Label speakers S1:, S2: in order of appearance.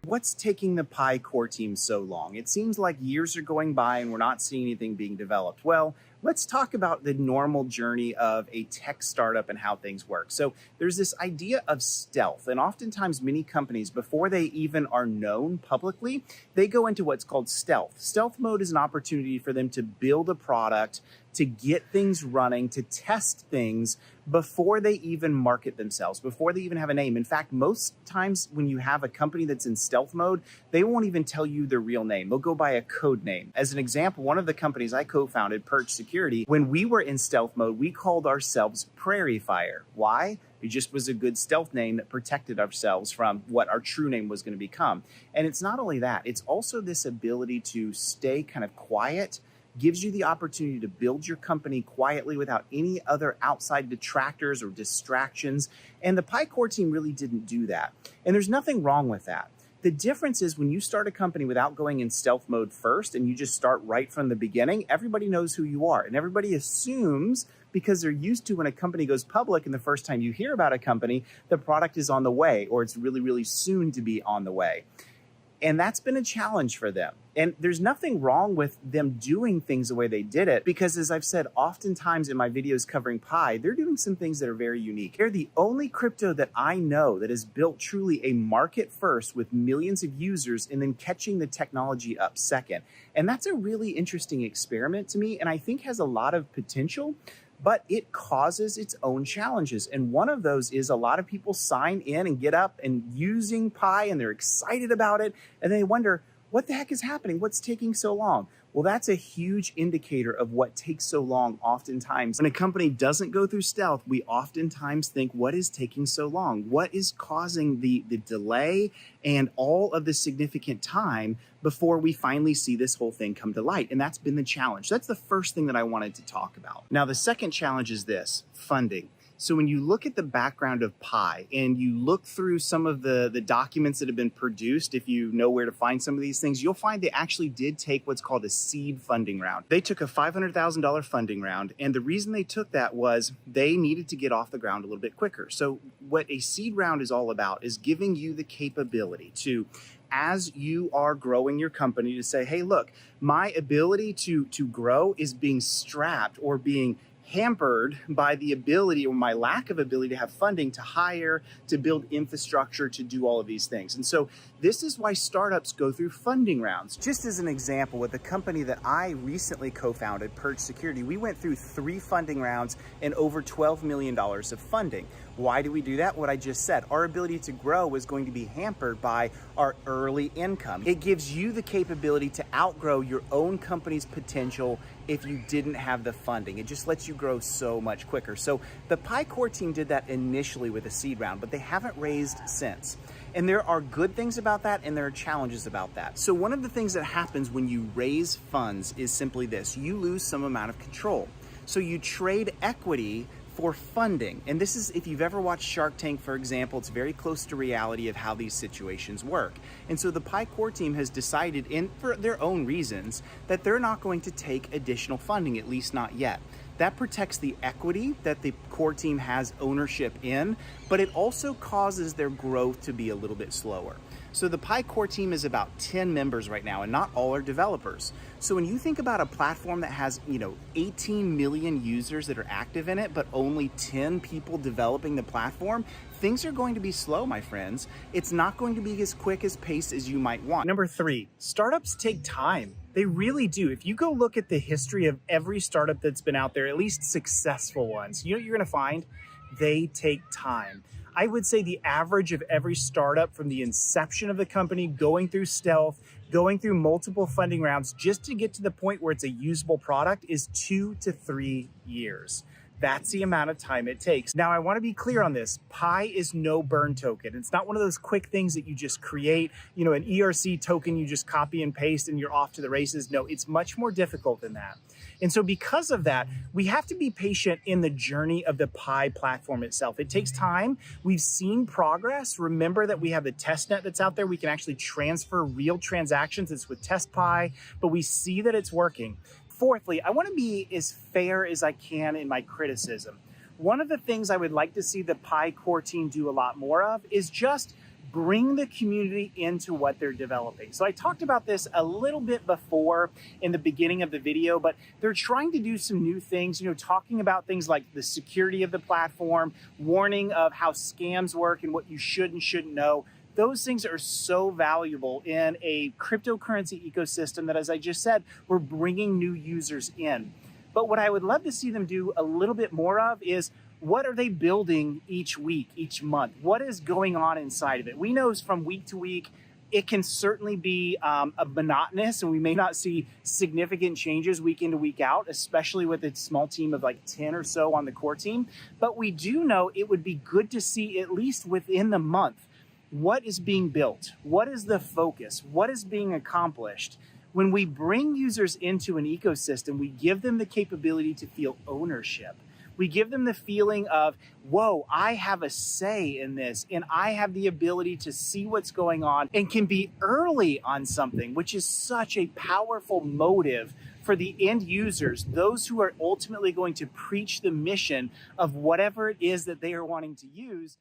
S1: What's taking the Pi core team so long? It seems like years are going by and we're not seeing anything being developed. Well, let's talk about the normal journey of a tech startup and how things work. So there's this idea of stealth, and oftentimes many companies, before they even are known publicly, they go into what's called stealth. Stealth mode is an opportunity for them to build a product, to get things running, to test things before they even market themselves, before they even have a name. In fact, most times when you have a company that's in stealth mode, they won't even tell you their real name. They'll go by a code name. As an example, one of the companies I co-founded, Perch Security, when we were in stealth mode, we called ourselves Prairie Fire. Why? It just was a good stealth name that protected ourselves from what our true name was going to become. And it's not only that, it's also this ability to stay kind of quiet, gives you the opportunity to build your company quietly without any other outside detractors or distractions. And the Pi core team really didn't do that. And there's nothing wrong with that. The difference is when you start a company without going in stealth mode first and you just start right from the beginning, everybody knows who you are. And everybody assumes, because they're used to when a company goes public and the first time you hear about a company, the product is on the way or it's really, really soon to be on the way. And that's been a challenge for them. And there's nothing wrong with them doing things the way they did it, because as I've said, oftentimes in my videos covering Pi, they're doing some things that are very unique. They're the only crypto that I know that has built truly a market first with millions of users and then catching the technology up second. And that's a really interesting experiment to me, and I think has a lot of potential. But it causes its own challenges. And one of those is a lot of people sign in and get up and using Pi and they're excited about it. And they wonder, what the heck is happening? What's taking so long? Well, that's a huge indicator of what takes so long oftentimes. When a company doesn't go through stealth, we oftentimes think, what is taking so long? What is causing the delay and all of the significant time before we finally see this whole thing come to light? And that's been the challenge. That's the first thing that I wanted to talk about. Now, the second challenge is this: funding. So when you look at the background of Pi and you look through some of the documents that have been produced, if you know where to find some of these things, you'll find they actually did take what's called a seed funding round. They took a $500,000 funding round, and the reason they took that was they needed to get off the ground a little bit quicker. So what a seed round is all about is giving you the capability to, as you are growing your company, to say, hey, look, my ability to grow is being strapped or being hampered by the ability or my lack of ability to have funding to hire, to build infrastructure, to do all of these things. And so this is why startups go through funding rounds. Just as an example, with the company that I recently co-founded, Perch Security, we went through 3 funding rounds and over $12 million of funding. Why do we do that? What I just said, our ability to grow was going to be hampered by our early income. It gives you the capability to outgrow your own company's potential if you didn't have the funding. It just lets you grow so much quicker. So the Pi core team did that initially with a seed round, but they haven't raised since. And there are good things about that and there are challenges about that. So one of the things that happens when you raise funds is simply this: you lose some amount of control. So you trade equity for funding. And this is, if you've ever watched Shark Tank, for example, it's very close to reality of how these situations work. And so the Pi core team has decided, and for their own reasons, that they're not going to take additional funding, at least not yet. That protects the equity that the core team has ownership in, but it also causes their growth to be a little bit slower. So the Pi core team is about 10 members right now, and not all are developers. So when you think about a platform that has, 18 million users that are active in it, but only 10 people developing the platform, things are going to be slow, my friends. It's not going to be as quick as pace as you might want. Number 3, startups take time. They really do. If you go look at the history of every startup that's been out there, at least successful ones, you know what you're going to find? They take time. I would say the average of every startup from the inception of the company, going through stealth, going through multiple funding rounds, just to get to the point where it's a usable product, is 2 to 3 years. That's the amount of time it takes. Now, I want to be clear on this. Pi is no burn token. It's not one of those quick things that you just create, an ERC token you just copy and paste and you're off to the races. No, it's much more difficult than that. And so because of that, we have to be patient in the journey of the Pi platform itself. It takes time. We've seen progress. Remember that we have the testnet that's out there. We can actually transfer real transactions. It's with TestPi, but we see that it's working. Fourthly, I want to be as fair as I can in my criticism. One of the things I would like to see the Pi core team do a lot more of is just bring the community into what they're developing. So I talked about this a little bit before in the beginning of the video, but they're trying to do some new things, talking about things like the security of the platform, warning of how scams work and what you should and shouldn't know. Those things are so valuable in a cryptocurrency ecosystem that, as I just said, we're bringing new users in. But what I would love to see them do a little bit more of is, what are they building each week, each month? What is going on inside of it? We know from week to week, it can certainly be monotonous, and we may not see significant changes week in to week out, especially with a small team of like 10 or so on the core team. But we do know it would be good to see, at least within the month, what is being built? What is the focus? What is being accomplished? When we bring users into an ecosystem, we give them the capability to feel ownership. We give them the feeling of, whoa, I have a say in this, and I have the ability to see what's going on and can be early on something, which is such a powerful motive for the end users, those who are ultimately going to preach the mission of whatever it is that they are wanting to use